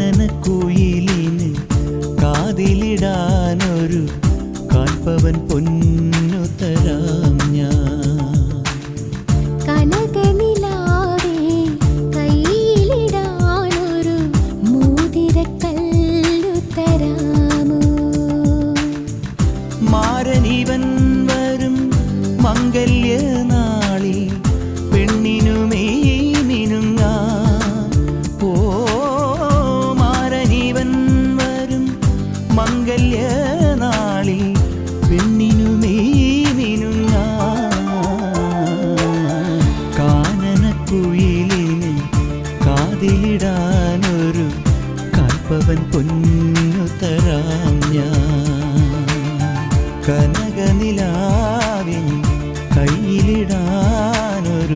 കാനനക്കുയിലിന് കാതിലിടാനൊരു കാൽപ്പവൻ പൊന്നു തരാം ഞാൻ. കനകനിലാവേ കയ്യിലിടാനൊരു മോതിരക്കല്ലു തരാമോ? മാരനിവൻ വരും മംഗല്യനാളിൽ പെണ്ണിനുമേ മിനുങ്ങാ. ഓ മാരനിവൻ വരും മംഗല്യനാളിൽ പെണ്ണിനുമേ മിനുങ്ങാ. കാനനക്കുയിലിന് കാതിലിടാനൊരു കാൽപ്പവൻ പൊന്നു തരാം ഞാൻ. കനകനിലാ